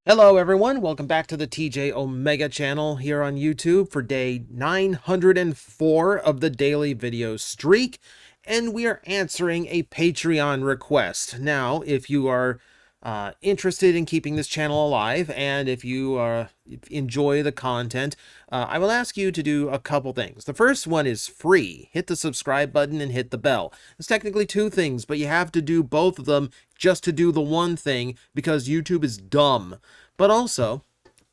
Hello everyone, welcome back to the TJOmega channel here on YouTube for day 904 of the daily video streak, and we are answering a Patreon request. Now, if you are interested in keeping this channel alive, and if you enjoy the content, I will ask you to do a couple things. The first one is free. Hit the subscribe button and hit the bell. It's technically two things, but you have to do both of them just to do the one thing because YouTube is dumb. But also,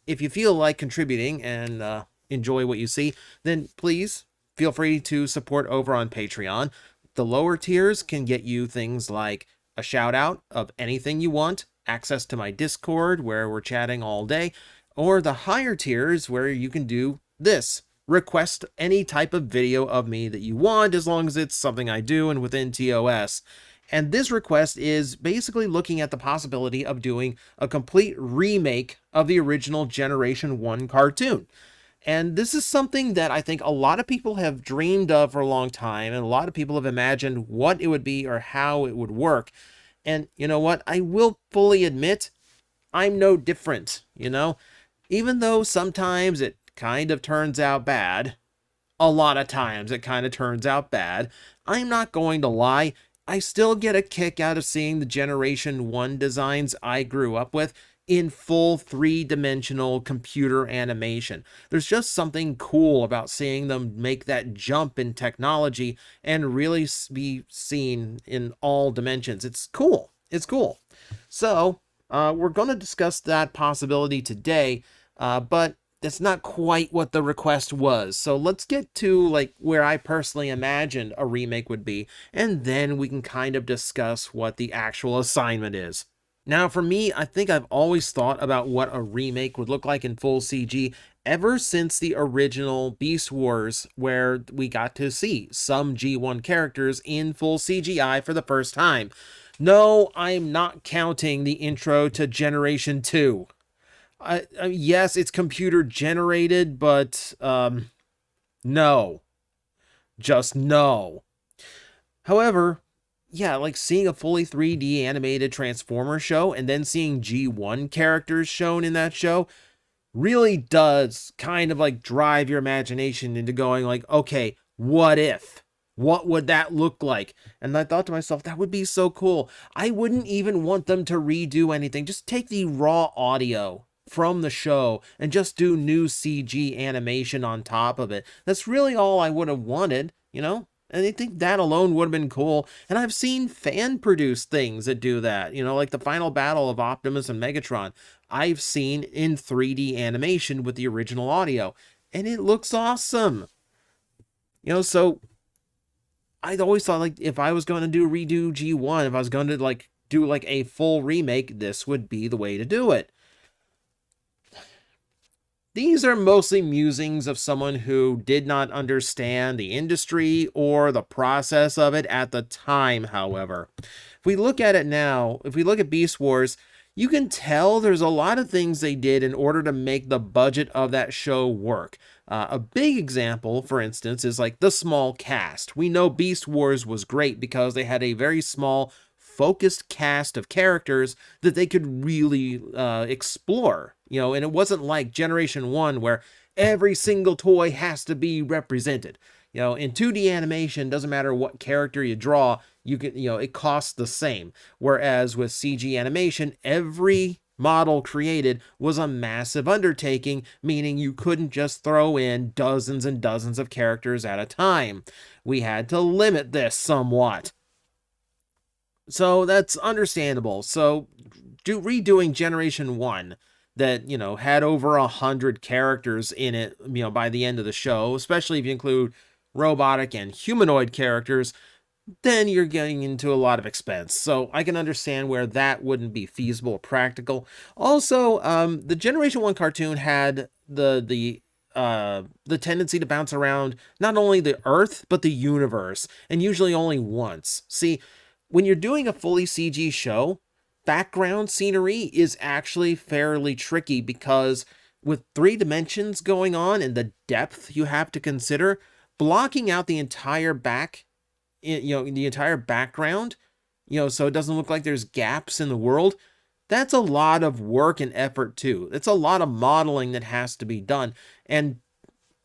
if you feel like contributing and enjoy what you see, then please feel free to support over on Patreon. The lower tiers can get you things like a shout out of anything you want, access to my Discord where we're chatting all day, or the higher tiers where you can do this. Request any type of video of me that you want, as long as it's something I do and within TOS. And this request is basically looking at the possibility of doing a complete remake of the original Generation 1 cartoon. And this is something that I think a lot of people have dreamed of for a long time, and a lot of people have imagined what it would be or how it would work. And you know what? I will fully admit, I'm no different, Even though sometimes it kind of turns out bad, a lot of times it kind of turns out bad, I'm not going to lie, I still get a kick out of seeing the Generation 1 designs I grew up with in full three-dimensional computer animation. There's just something cool about seeing them make that jump in technology and really be seen in all dimensions. It's cool. It's cool. So, we're going to discuss that possibility today, but that's not quite what the request was. So let's get to where I personally imagined a remake would be, and then we can kind of discuss what the actual assignment is. Now, for me, I think I've always thought about what a remake would look like in full CG ever since the original Beast Wars, where we got to see some G1 characters in full CGI for the first time. No, I'm not counting the intro to Generation 2. Yes, it's computer generated, but no. Just no. However, yeah, seeing a fully 3D animated Transformer show and then seeing G1 characters shown in that show really does kind of drive your imagination into going okay, what if? What would that look like? And I thought to myself, that would be so cool. I wouldn't even want them to redo anything. Just take the raw audio from the show and just do new CG animation on top of it. That's really all I would have wanted, And I think that alone would have been cool. And I've seen fan-produced things that do that, like the final battle of Optimus and Megatron. I've seen in 3D animation with the original audio, and it looks awesome. So I always thought if I was going to redo G1, if I was going to do a full remake, this would be the way to do it. These are mostly musings of someone who did not understand the industry or the process of it at the time, however. If we look at it now, if we look at Beast Wars, you can tell there's a lot of things they did in order to make the budget of that show work. A big example, for instance, is the small cast. We know Beast Wars was great because they had a very small, focused cast of characters that they could really explore. And it wasn't like Generation 1 where every single toy has to be represented. In 2D animation, doesn't matter what character you draw, you can, it costs the same. Whereas with CG animation, every model created was a massive undertaking, meaning you couldn't just throw in dozens and dozens of characters at a time. We had to limit this somewhat. So that's understandable. So redoing Generation 1 that, had over 100 characters in it, by the end of the show, especially if you include robotic and humanoid characters, then you're getting into a lot of expense. So I can understand where that wouldn't be feasible or practical. Also, the Generation 1 cartoon had the tendency to bounce around not only the Earth, but the universe, and usually only once. See, when you're doing a fully CG show, background scenery is actually fairly tricky because with 3 dimensions going on and the depth you have to consider, blocking out the entire the entire background, so it doesn't look like there's gaps in the world, That's a lot of work and effort too. It's a lot of modeling that has to be done. And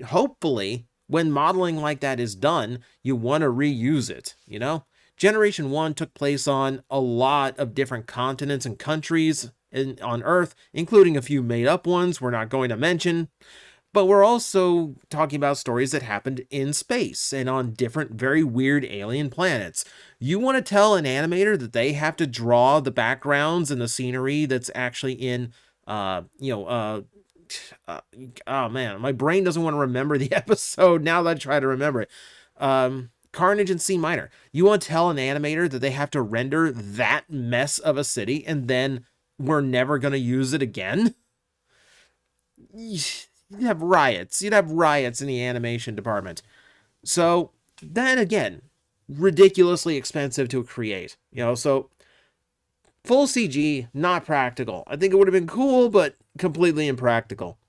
hopefully, when modeling like that is done, you want to reuse it, you know? Generation 1 took place on a lot of different continents and countries on Earth, including a few made up ones we're not going to mention. But we're also talking about stories that happened in space and on different, very weird alien planets. You want to tell an animator that they have to draw the backgrounds and the scenery that's actually in, uh, you know, uh, oh man, my brain doesn't want to remember the episode now that I try to remember it. Carnage in C minor. You want to tell an animator that they have to render that mess of a city and then we're never going to use it again? You'd have riots. You'd have riots in the animation department. So then again, ridiculously expensive to create. So full CG, not practical. I think it would have been cool, but completely impractical.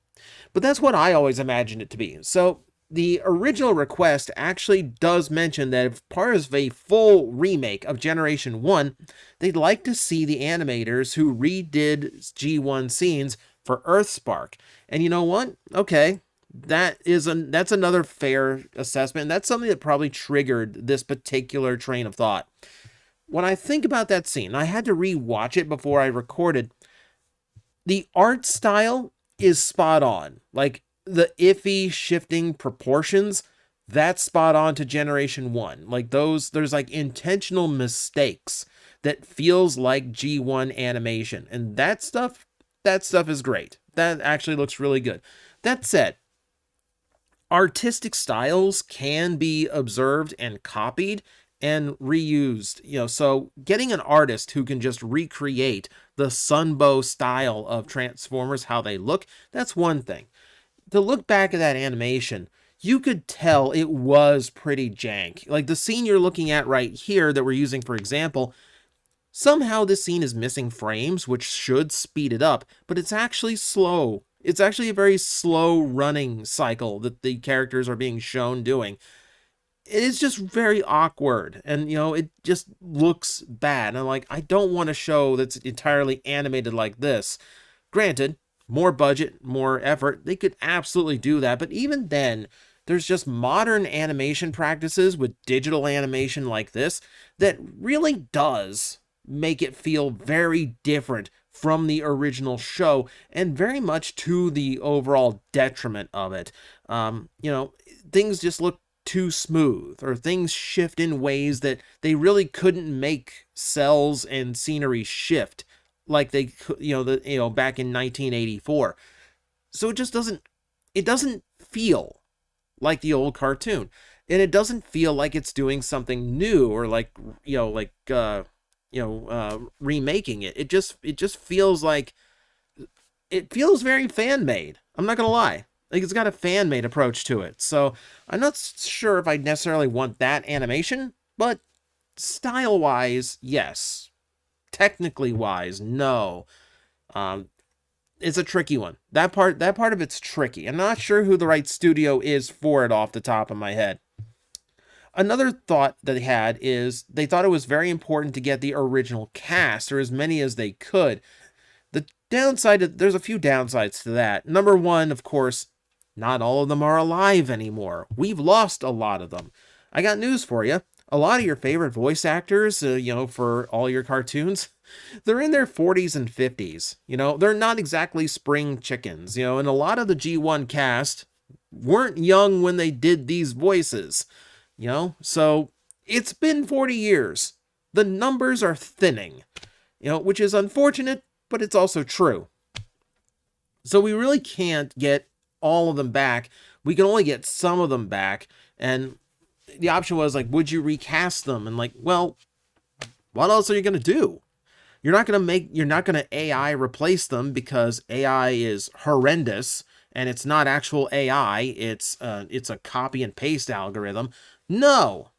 But that's what I always imagined it to be. So the original request actually does mention that if part of a full remake of Generation 1, they'd like to see the animators who redid G1 scenes for Earthspark. And you know what? Okay, that's another fair assessment. And that's something that probably triggered this particular train of thought. When I think about that scene, I had to re-watch it before I recorded. The art style is spot on. Like the iffy shifting proportions, that's spot on to Generation 1. Like there's like intentional mistakes that feels like G1 animation. And that stuff is great. That actually looks really good. That said, artistic styles can be observed and copied and reused. So getting an artist who can just recreate the Sunbow style of Transformers, how they look, that's one thing. To look back at that animation, you could tell it was pretty jank. Like the scene you're looking at right here that we're using for example, somehow this scene is missing frames, which should speed it up, but it's actually slow. It's actually a very slow running cycle that the characters are being shown doing. It is just very awkward, and it just looks bad. I'm like, I don't want a show that's entirely animated like this. Granted, more budget, more effort, they could absolutely do that, but even then, there's just modern animation practices with digital animation like this that really does make it feel very different from the original show and very much to the overall detriment of it. Things just look too smooth, or things shift in ways that they really couldn't make cells and scenery shift like they back in 1984. So it doesn't feel like the old cartoon, and it doesn't feel like it's doing something new or remaking it. It just feels like it feels very fan made. I'm not gonna lie. Like it's got a fan made approach to it. So I'm not sure if I necessarily want that animation, but style wise, yes. Technically wise, no. It's a tricky one. That part of it's tricky. I'm not sure who the right studio is for it off the top of my head. Another thought that they had is they thought it was very important to get the original cast, or as many as they could. The downside, there's a few downsides to that. Number one, of course, not all of them are alive anymore. We've lost a lot of them. I got news for you. A lot of your favorite voice actors, for all your cartoons, they're in their 40s and 50s. They're not exactly spring chickens, and a lot of the G1 cast weren't young when they did these voices. So it's been 40 years. The numbers are thinning, which is unfortunate, but it's also true. So we really can't get all of them back. We can only get some of them back. And the option was like, would you recast them? And like, well, what else are you going to do? You're not going to AI replace them because AI is horrendous and it's not actual AI. It's a copy and paste algorithm. No,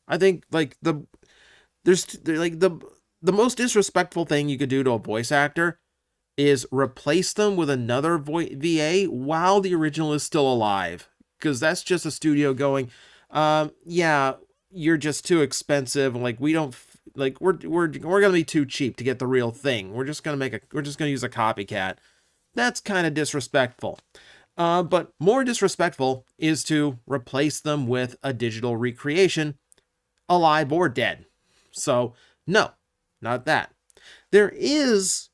I think like the most disrespectful thing you could do to a voice actor is replace them with another VA while the original is still alive, because that's just a studio going, yeah, you're just too expensive. Like we don't like we're gonna be too cheap to get the real thing. We're just gonna use a copycat. That's kind of disrespectful. But more disrespectful is to replace them with a digital recreation, alive or dead. So no, not that. There is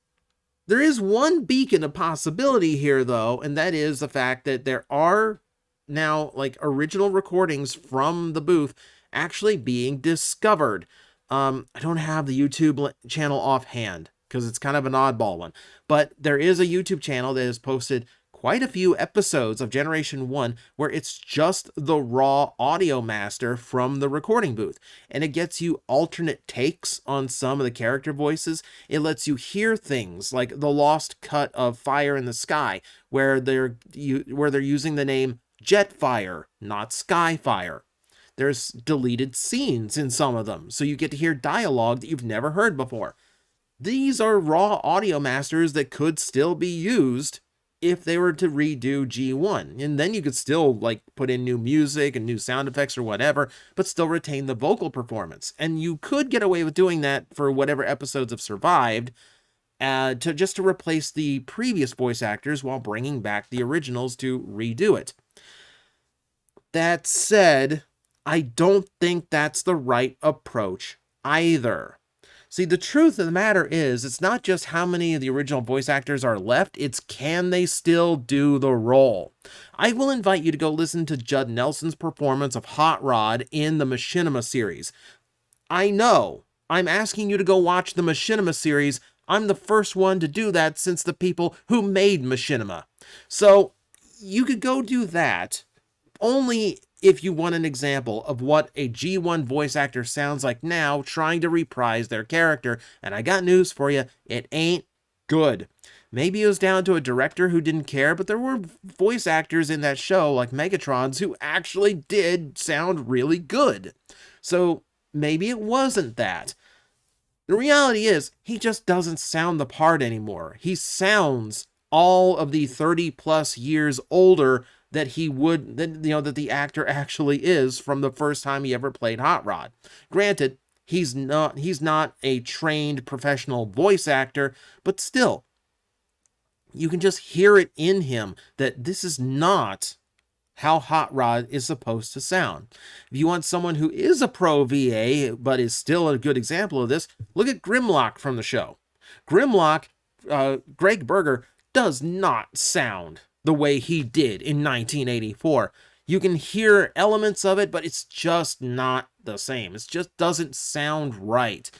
one beacon of possibility here, though, and that is the fact that there are now like original recordings from the booth actually being discovered. I don't have the YouTube channel offhand because it's kind of an oddball one, but there is a YouTube channel that has posted quite a few episodes of Generation 1 where it's just the raw audio master from the recording booth, and it gets you alternate takes on some of the character voices. It lets you hear things like the lost cut of Fire in the Sky, where they're using the name Jetfire, not Skyfire. There's deleted scenes in some of them, so you get to hear dialogue that you've never heard before. These are raw audio masters that could still be used if they were to redo G1, and then you could still like put in new music and new sound effects or whatever, but still retain the vocal performance. And you could get away with doing that for whatever episodes have survived, to replace the previous voice actors while bringing back the originals to redo it. That said, I don't think that's the right approach either. See, the truth of the matter is, it's not just how many of the original voice actors are left, it's can they still do the role. I will invite you to go listen to Judd Nelson's performance of Hot Rod in the Machinima series. I know, I'm asking you to go watch the Machinima series. I'm the first one to do that since the people who made Machinima. So, you could go do that, only if you want an example of what a G1 voice actor sounds like now trying to reprise their character, and I got news for you, it ain't good. Maybe it was down to a director who didn't care, but there were voice actors in that show, like Megatron's, who actually did sound really good. So maybe it wasn't that. The reality is, he just doesn't sound the part anymore. He sounds all of the 30 plus years older that the actor actually is from the first time he ever played Hot Rod. Granted, he's not a trained professional voice actor, but still, you can just hear it in him that this is not how Hot Rod is supposed to sound. If you want someone who is a pro VA, but is still a good example of this, look at Grimlock from the show. Grimlock, Greg Berger, does not sound the way he did in 1984. You can hear elements of it, but it's just not the same. It just doesn't sound right.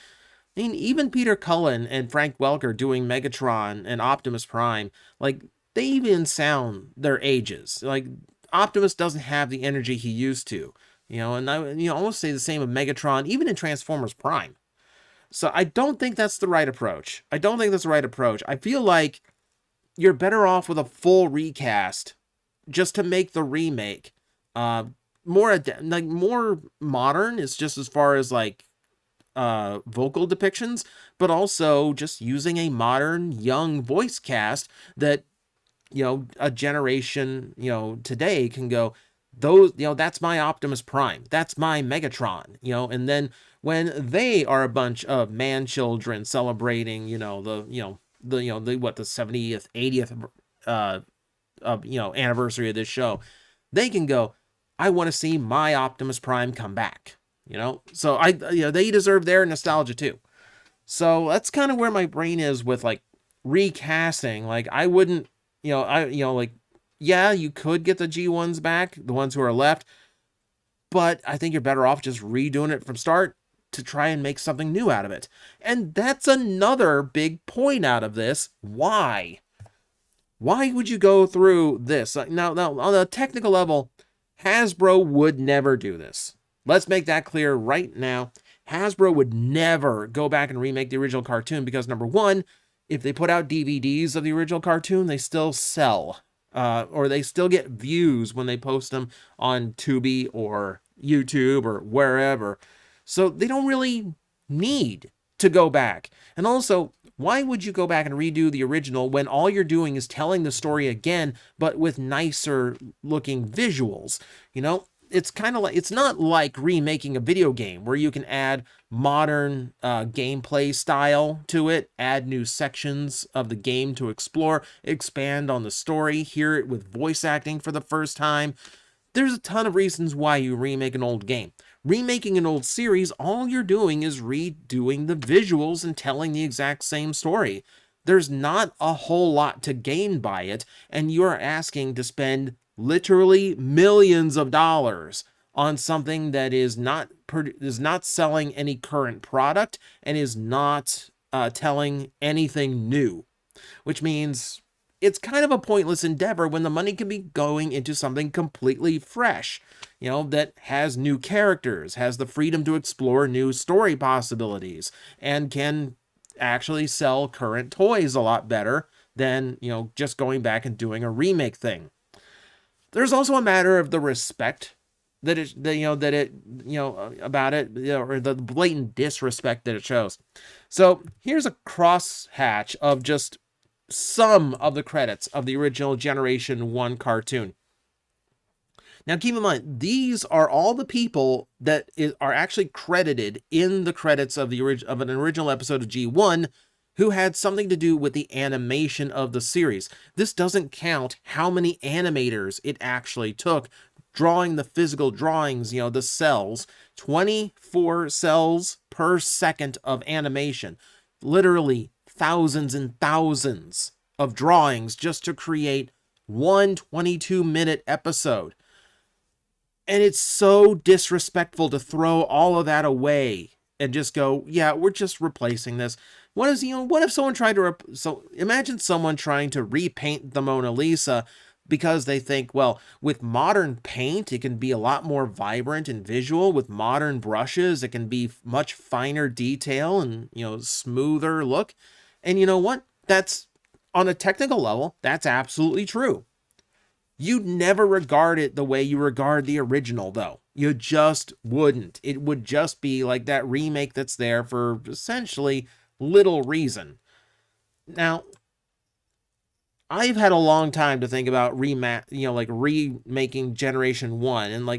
I mean, even Peter Cullen and Frank Welker doing Megatron and Optimus Prime, like, they even sound their ages. Like, Optimus doesn't have the energy he used to, and I almost say the same of Megatron, even in Transformers Prime. So I don't think that's the right approach. I feel like you're better off with a full recast just to make the remake more modern. It's just as far as like vocal depictions, but also just using a modern young voice cast that a generation today can go, those that's my Optimus Prime, that's my Megatron, and then when they are a bunch of man children celebrating the 70th, 80th anniversary of this show, they can go, I want to see my Optimus Prime come back, so they deserve their nostalgia too. So that's kind of where my brain is with like recasting. Like, I wouldn't, yeah, you could get the G1s back, the ones who are left, but I think you're better off just redoing it from start to try and make something new out of it. And that's another big point out of this. Why? Why would you go through this? Now, on a technical level, Hasbro would never do this. Let's make that clear right now. Hasbro would never go back and remake the original cartoon because, number one, if they put out DVDs of the original cartoon, they still sell. Or they still get views when they post them on Tubi or YouTube or wherever. So they don't really need to go back. And also, why would you go back and redo the original when all you're doing is telling the story again, but with nicer looking visuals? it's kind of like, it's not like remaking a video game where you can add modern gameplay style to it, add new sections of the game to explore, expand on the story, hear it with voice acting for the first time. There's a ton of reasons why you remake an old game. Remaking an old series, all you're doing is redoing the visuals and telling the exact same story. There's not a whole lot to gain by it, and you're asking to spend literally millions of dollars on something that is not selling any current product and is not telling anything new, which means it's kind of a pointless endeavor when the money can be going into something completely fresh, that has new characters, has the freedom to explore new story possibilities, and can actually sell current toys a lot better than, just going back and doing a remake thing. There's also a matter of the respect that about it, or the blatant disrespect that it shows. So here's a crosshatch of just some of the credits of the original Generation 1 cartoon. Now, keep in mind, these are all the people that are actually credited in the credits of an original episode of G1 who had something to do with the animation of the series. This doesn't count how many animators it actually took drawing the physical drawings, the cells, 24 cells per second of animation. Literally thousands and thousands of drawings just to create one 22-minute episode. And it's so disrespectful to throw all of that away and just go, yeah, we're just replacing this. What if someone tried to, imagine someone trying to repaint the Mona Lisa because they think, well, with modern paint, it can be a lot more vibrant and visual. With modern brushes, it can be much finer detail and, smoother look. And you know what? That's, on a technical level, that's absolutely true. You'd never regard it the way you regard the original, though. You just wouldn't. It would just be like that remake that's there for essentially little reason. Now, I've had a long time to think about remaking Generation 1, and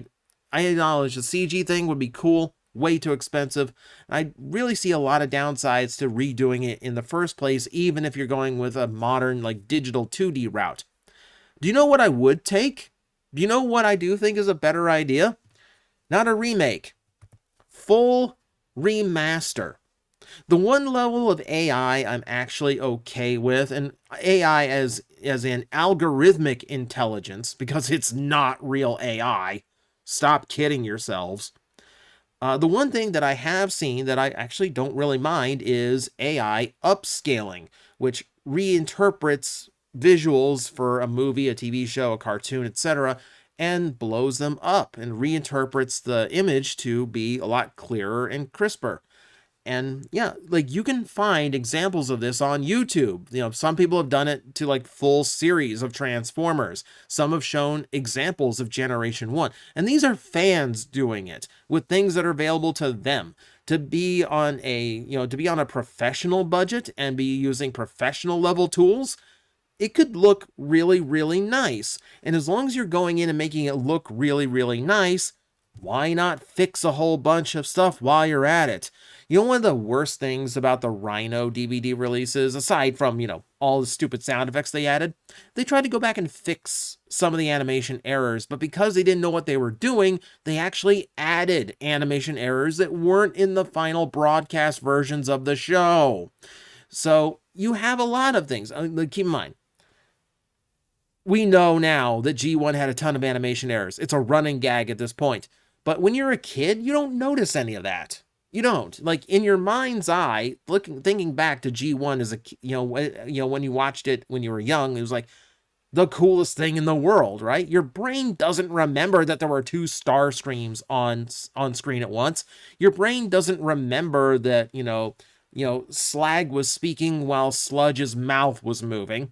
I acknowledge the CG thing would be cool, way too expensive. I really see a lot of downsides to redoing it in the first place, even if you're going with a modern, digital 2D route. Do you know what I would take? Do you know what I do think is a better idea? Not a remake. Full remaster. The one level of AI I'm actually okay with, and AI as an algorithmic intelligence, because it's not real AI. Stop kidding yourselves. The one thing that I have seen that I actually don't really mind is AI upscaling, which reinterprets visuals for a movie, a TV show, a cartoon, etc., and blows them up and reinterprets the image to be a lot clearer and crisper. And yeah, you can find examples of this on YouTube. Some people have done it to full series of Transformers. Some have shown examples of Generation 1. And these are fans doing it with things that are available to them. To be on a professional budget and be using professional level tools, it could look really, really nice. And as long as you're going in and making it look really, really nice, why not fix a whole bunch of stuff while you're at it? One of the worst things about the Rhino DVD releases, aside from, all the stupid sound effects they added, they tried to go back and fix some of the animation errors, but because they didn't know what they were doing, they actually added animation errors that weren't in the final broadcast versions of the show. So you have a lot of things. Keep in mind, we know now that G1 had a ton of animation errors. It's a running gag at this point. But when you're a kid, you don't notice any of that. You don't. In your mind's eye, thinking back to G1 as when you watched it when you were young, it was the coolest thing in the world, right? Your brain doesn't remember that there were two star streams on screen at once. Your brain doesn't remember that, Slag was speaking while Sludge's mouth was moving.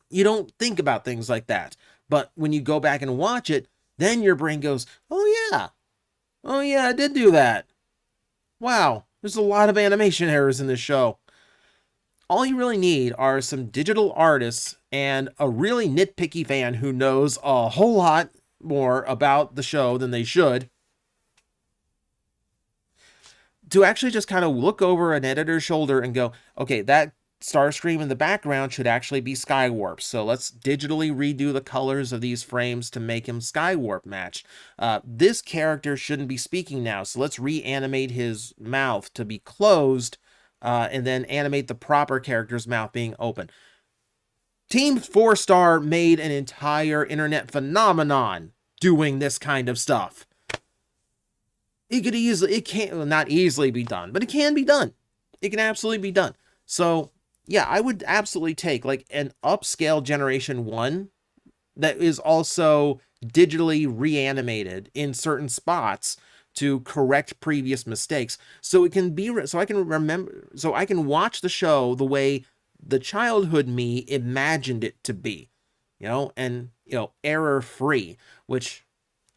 You don't think about things like that. But when you go back and watch it, then your brain goes, oh yeah, I did do that. Wow, there's a lot of animation errors in this show. All you really need are some digital artists and a really nitpicky fan who knows a whole lot more about the show than they should, to actually just kind of look over an editor's shoulder and go, okay, that Starscream in the background should actually be Skywarp. So let's digitally redo the colors of these frames to make him Skywarp matched. This character shouldn't be speaking now, so let's reanimate his mouth to be closed, and then animate the proper character's mouth being open. Team 4-Star made an entire internet phenomenon doing this kind of stuff. It can't, well, not easily be done, but it can be done. It can absolutely be done. So yeah, I would absolutely take like an upscale Generation 1 that is also digitally reanimated in certain spots to correct previous mistakes, so it can be, so I can remember, so I can watch the show the way the childhood me imagined it to be, and error free, which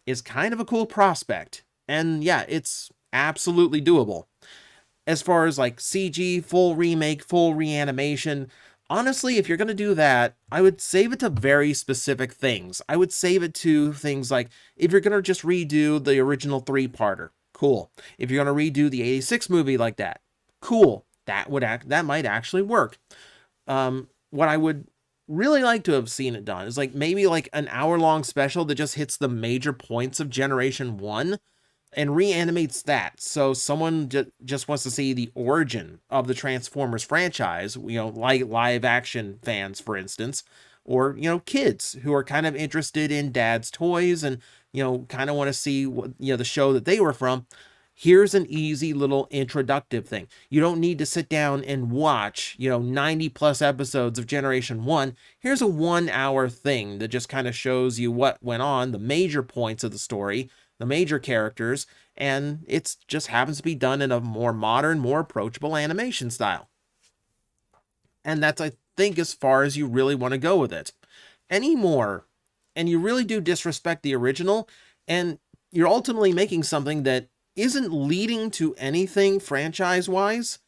is kind of a cool prospect. And yeah, it's absolutely doable. As far as like CG, full remake, full reanimation, honestly, if you're going to do that, I would save it to very specific things. I would save it to things like, if you're going to just redo the original 3-parter, cool. If you're going to redo the 86 movie like that, cool. That might actually work. What I would really like to have seen it done is like maybe like an hour-long special that just hits the major points of Generation 1 and reanimates that. So someone just wants to see the origin of the Transformers franchise, like live action fans, for instance, or, kids who are kind of interested in dad's toys and, kind of want to see what, the show that they were from. Here's an easy little introductive thing. You don't need to sit down and watch, 90 plus episodes of Generation 1. Here's a 1-hour thing that just kind of shows you what went on, the major points of the story, the major characters, and it just happens to be done in a more modern, more approachable animation style. And that's, I think, as far as you really want to go with it. Any more, and you really do disrespect the original, and you're ultimately making something that isn't leading to anything franchise-wise,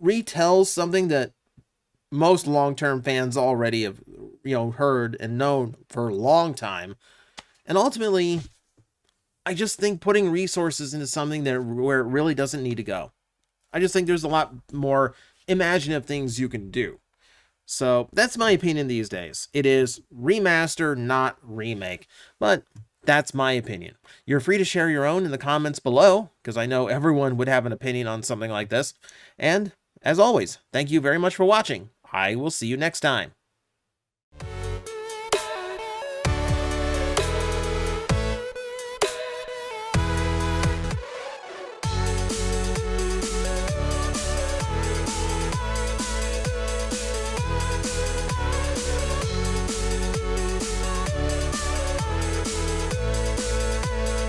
retells something that most long-term fans already have, heard and known for a long time, and ultimately, I just think putting resources into something where it really doesn't need to go. I just think there's a lot more imaginative things you can do. So that's my opinion these days. It is remaster, not remake. But that's my opinion. You're free to share your own in the comments below, because I know everyone would have an opinion on something like this. And as always, thank you very much for watching. I will see you next time.